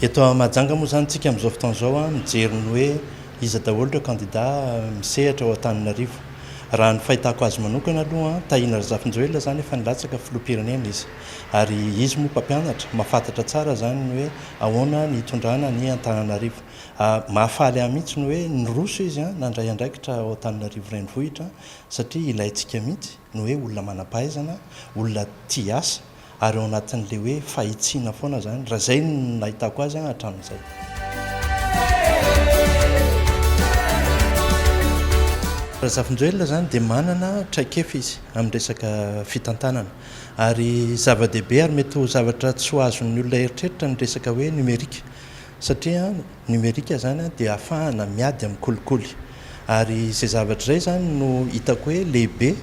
eto mahajanga moa zany tsika amin'izao fotoan'izao a mijery ny hoe iza daholo ireo candidat misehatra ao Antananarivo. Raha ny fahitako azy manokana aloha Tahina Razafinjoelina zany efa nilatsaka filoham-pirenena izy, ary izy moa mpampianatra mahafantatra tsara zany ny hoe ahoana ny hitondrana ny Antananarivo. Mahafaly ahy mihitsy ny hoe niroso izy nandray andraikitra ao Antananarivo renivohitra, satria ilayntsika mihitsy ny hoe olona manam-pahaizana, olona tia asa, ary ao anatin'le hoe fahitsiana foana zany. Raha zay no nahitako azy hatramin'izay. Razafinjoelina zany dia manana traikefa izy amin'ny resaka fitantanana, ary zava-dehibe ary mety ho zavatra tsy ho azon'ny olona eritreritra ny resaka hoe numerika, satria numerika zany dia ahafahana miady amin'ny kolikoly, ary izay zavatra izay zany no hitako hoe lehibe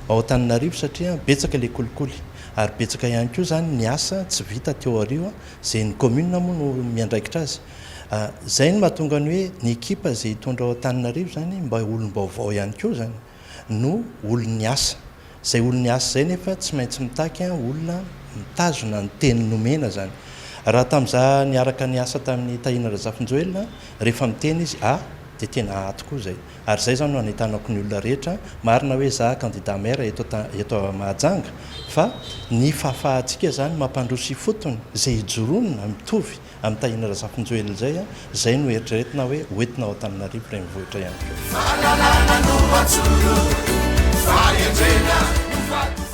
ao Antananarivo, satria betsaka ilay kolikoly, ary betsaka ihany koa zany ny asa tsy vita teo ariva izay ny commune moa no miandraikitra azy. Zay no mahatonga ny hoe ny ekipa izay hitondra ao Antananarivo zany mba olom-baovao ihany koa zany no olon'ny asa. Izay olon'ny asa zay nefa tsy maintsy mitaky olona mitazona ny teny nomena zany. Raha tamin'izaho niaraka niasa tamin'ny Tahina Razafinjoelina, rehefa miteny izy dia tena tokoa izay, ary izay zany no anitanako ny olona rehetra. Marina hoe izaho candidat maire eto Mahajanga, fa ny fahafahantsika zany mampandroso fotony izay hijoronona mitovy amin'ny Tahina Razafinjoelina zay no eritreretina hoe hoentina ao Antananarivo renivohitra ihany koa.